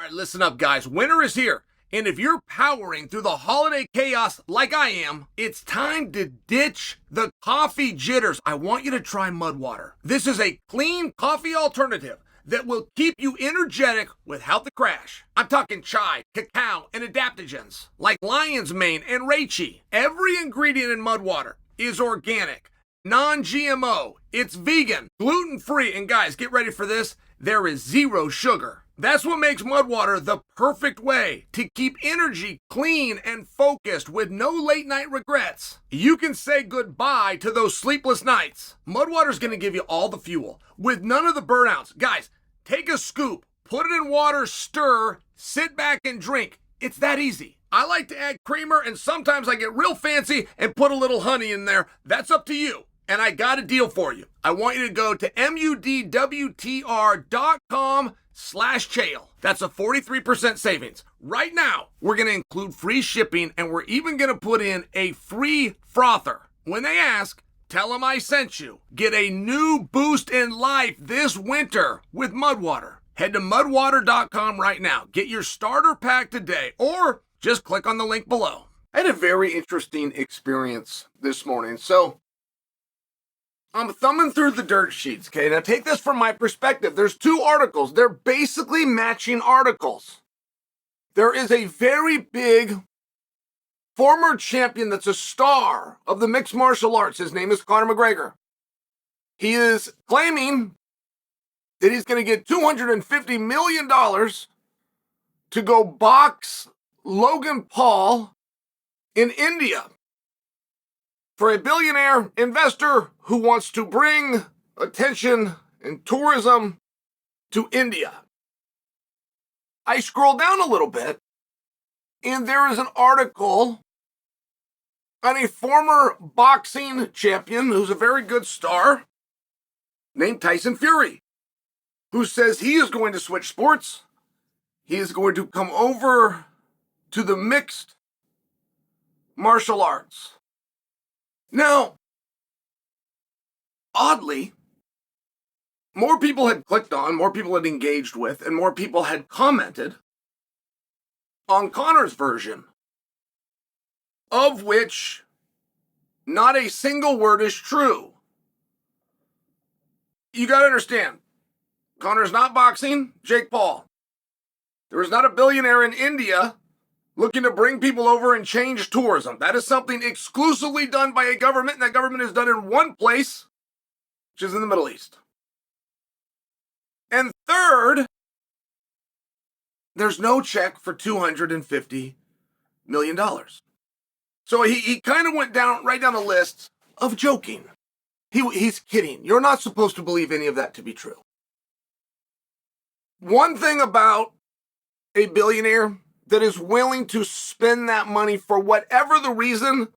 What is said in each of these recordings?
right, listen up, guys. Winter is here. And if you're powering through the holiday chaos like I am, it's time to ditch the coffee jitters. I want you to try Mud Water. This is a clean coffee alternative that will keep you energetic without the crash. I'm talking chai, cacao, and adaptogens like lion's mane and reishi. Every ingredient in Mud Water is organic, non-GMO, it's vegan, gluten-free, and guys, get ready for this. There is zero sugar. That's what makes Mud Water the perfect way to keep energy clean and focused with no late night regrets. You can say goodbye to those sleepless nights. Mud Water's gonna give you all the fuel with none of the burnouts. Guys, take a scoop, put it in water, stir, sit back and drink. It's that easy. I like to add creamer and sometimes I get real fancy and put a little honey in there. That's up to you. And I got a deal for you. I want you to go to mudwtr.com/Chael. That's a 43% savings. Right now, we're going to include free shipping and we're even going to put in a free frother. When they ask, tell them I sent you. Get a new boost in life this winter with Mud Water. Head to mudwater.com right now. Get your starter pack today or just click on the link below. I had a very interesting experience this morning. So I'm thumbing through the dirt sheets, okay? Now take this from my perspective. There's two articles. They're basically matching articles. There is a very big former champion that's a star of the mixed martial arts. His name is Conor McGregor. He is claiming that he's going to get $250 million to go box Logan Paul in India for a billionaire investor who wants to bring attention and tourism to India. I scroll down a little bit, and there is an article on a former boxing champion who's a very good star named Tyson Fury, who says he is going to switch sports. He is going to come over to the mixed martial arts. Now, oddly, more people had clicked on, more people had engaged with, and more people had commented on Conor's version, of which not a single word is true. You got to understand, Conor's not boxing Jake Paul. There is not a billionaire in India looking to bring people over and change tourism. That is something exclusively done by a government, and that government is done in one place, which is in the Middle East. And third, there's no check for $250 million. So he kind of went right down the list of joking. He's kidding. You're not supposed to believe any of that to be true. One thing about a billionaire that is willing to spend that money for whatever the reason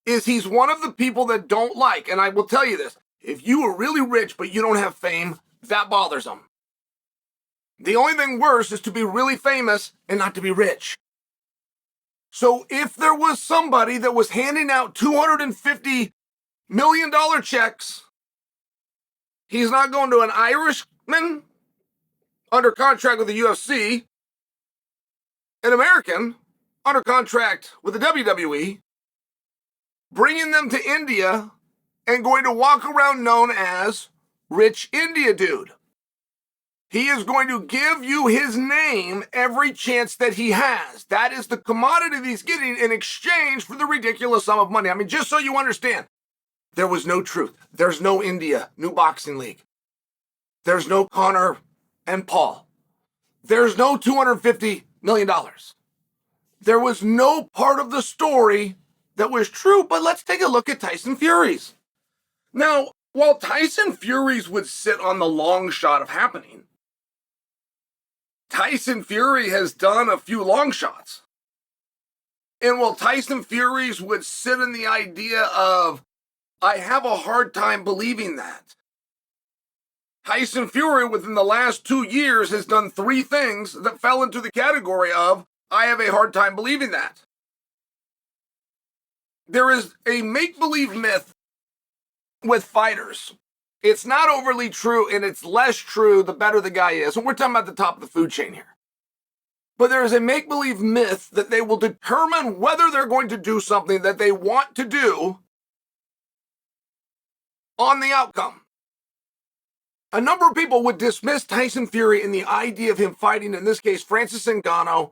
is he's one of the people that don't like, and I will tell you this, if you are really rich but you don't have fame, that bothers them. The only thing worse is to be really famous and not to be rich. So if there was somebody that was handing out $250 million checks, he's not going to an Irishman under contract with the UFC, an American under contract with the WWE, bringing them to India and going to walk around known as Rich India Dude. He is going to give you his name every chance that he has. That is the commodity that he's getting in exchange for the ridiculous sum of money. I mean, just so you understand, there was no truth. There's no India new boxing league. There's no Conor and Paul. There's no $250 million. There was no part of the story that was true, but let's take a look at Tyson Fury's. Now, while Tyson Fury's would sit on the long shot of happening, Tyson Fury has done a few long shots. And while Tyson Fury's would sit in the idea of, I have a hard time believing that, Tyson Fury within the last 2 years has done 3 things that fell into the category of, I have a hard time believing that. There is a make-believe myth with fighters It's not overly true, and it's less true the better the guy is. And we're talking about the top of the food chain here. But there is a make-believe myth that they will determine whether they're going to do something that they want to do on the outcome. A number of people would dismiss Tyson Fury in the idea of him fighting, in this case, Francis Ngannou,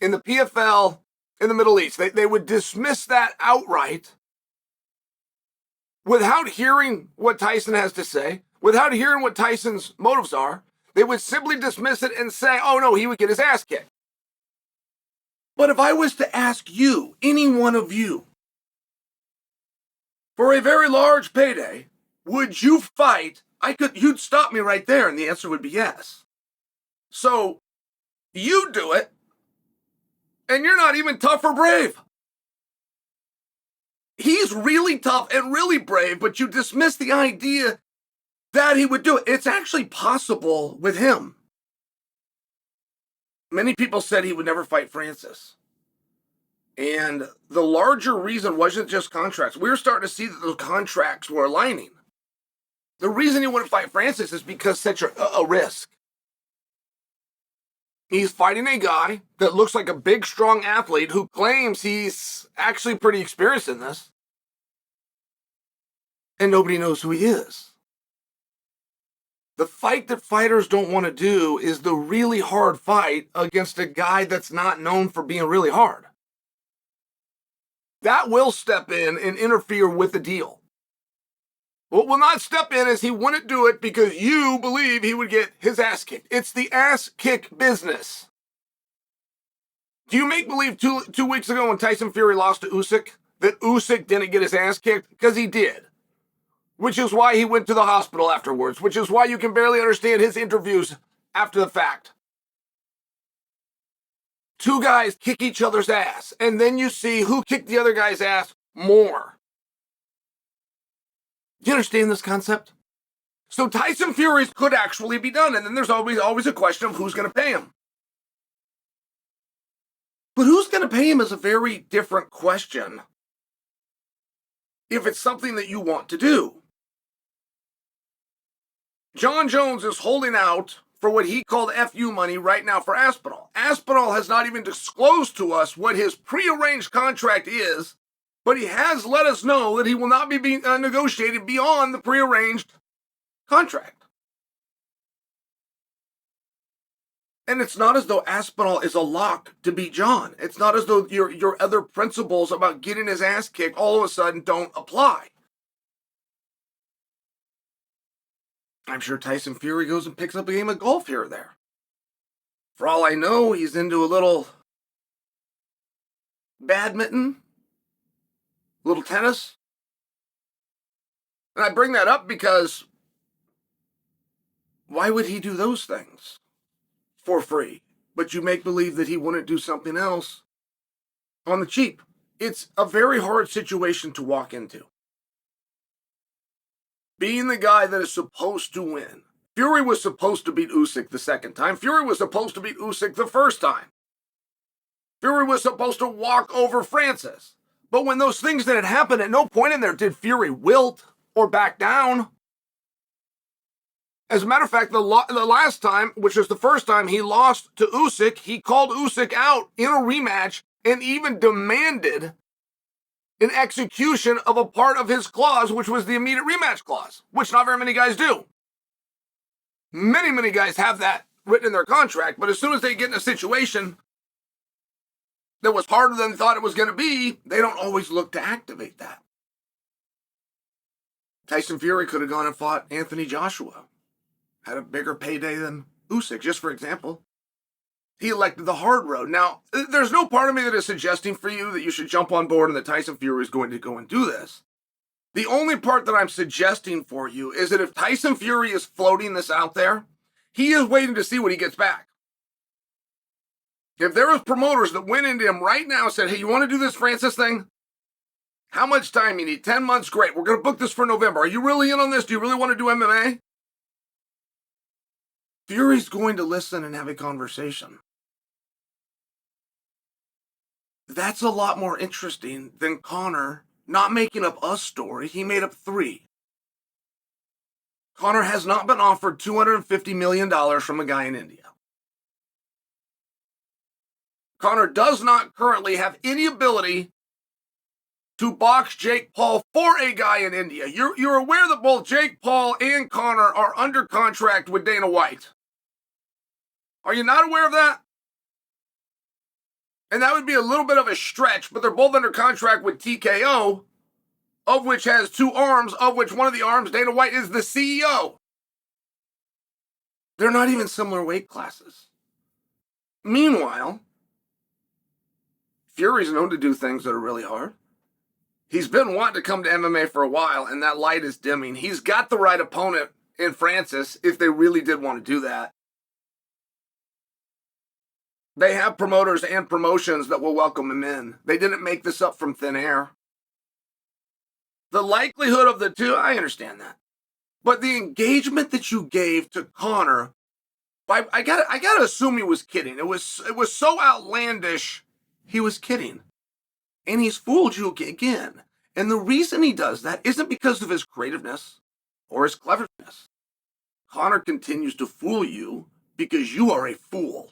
in the PFL in the Middle East. They would dismiss that outright without hearing what Tyson has to say, without hearing what Tyson's motives are. They would simply dismiss it and say, oh no, he would get his ass kicked. But if I was to ask you, any one of you, for a very large payday, would you fight? You'd stop me right there, and the answer would be yes. So, you do it, and you're not even tough or brave. He's really tough and really brave, but you dismiss the idea that he would do it. It's actually possible with him. Many people said he would never fight Francis. And the larger reason wasn't just contracts. We were starting to see that those contracts were aligning. The reason he wouldn't fight Francis is because such a risk. He's fighting a guy that looks like a big, strong athlete who claims he's actually pretty experienced in this. And nobody knows who he is. The fight that fighters don't want to do is the really hard fight against a guy that's not known for being really hard. That will step in and interfere with the deal. What will not step in is he wouldn't do it because you believe he would get his ass kicked. It's the ass kick business. Do you make believe two weeks ago when Tyson Fury lost to Usyk that Usyk didn't get his ass kicked? Because he did. Which is why he went to the hospital afterwards. Which is why you can barely understand his interviews after the fact. Two guys kick each other's ass. And then you see who kicked the other guy's ass more. Do you understand this concept? So Tyson Fury's could actually be done. And then there's always a question of who's going to pay him. But who's going to pay him is a very different question if it's something that you want to do. Jon Jones is holding out for what he called FU money right now for Aspinall. Aspinall has not even disclosed to us what his prearranged contract is, but he has let us know that he will not be negotiated beyond the prearranged contract. And it's not as though Aspinall is a lock to beat Jon. It's not as though your other principles about getting his ass kicked all of a sudden don't apply. I'm sure Tyson Fury goes and picks up a game of golf here or there. For all I know, he's into a little badminton, a little tennis. And I bring that up because why would he do those things for free? But you make believe that he wouldn't do something else on the cheap. It's a very hard situation to walk into. Being the guy that is supposed to win. Fury was supposed to beat Usyk the second time. Fury was supposed to beat Usyk the first time. Fury was supposed to walk over Francis. But when those things didn't happen, at no point in there did Fury wilt or back down. As a matter of fact, the last time, which was the first time he lost to Usyk, he called Usyk out in a rematch and even demanded an execution of a part of his clause, which was the immediate rematch clause, which not very many guys do. Many, many guys have that written in their contract, but as soon as they get in a situation that was harder than they thought it was going to be, they don't always look to activate that. Tyson Fury could have gone and fought Anthony Joshua. Had a bigger payday than Usyk, just for example. He elected the hard road. Now, there's no part of me that is suggesting for you that you should jump on board and that Tyson Fury is going to go and do this. The only part that I'm suggesting for you is that if Tyson Fury is floating this out there, he is waiting to see what he gets back. If there was promoters that went into him right now and said, hey, you want to do this Francis thing? How much time you need? 10 months? Great. We're going to book this for November. Are you really in on this? Do you really want to do MMA? Fury's going to listen and have a conversation. That's a lot more interesting than Conor not making up a story. He made up 3. Conor has not been offered $250 million from a guy in India. Conor does not currently have any ability to box Jake Paul for a guy in India. You're aware that both Jake Paul and Conor are under contract with Dana White. Are you not aware of that? And that would be a little bit of a stretch, but they're both under contract with TKO, of which has two arms, of which one of the arms, Dana White, is the CEO. They're not even similar weight classes. Meanwhile, Fury's known to do things that are really hard. He's been wanting to come to MMA for a while, and that light is dimming. He's got the right opponent in Francis if they really did want to do that. They have promoters and promotions that will welcome him in. They didn't make this up from thin air. The likelihood of the two, I understand that. But the engagement that you gave to Conor, I gotta assume he was kidding. It was so outlandish, he was kidding. And he's fooled you again. And the reason he does that isn't because of his creativeness or his cleverness. Conor continues to fool you because you are a fool.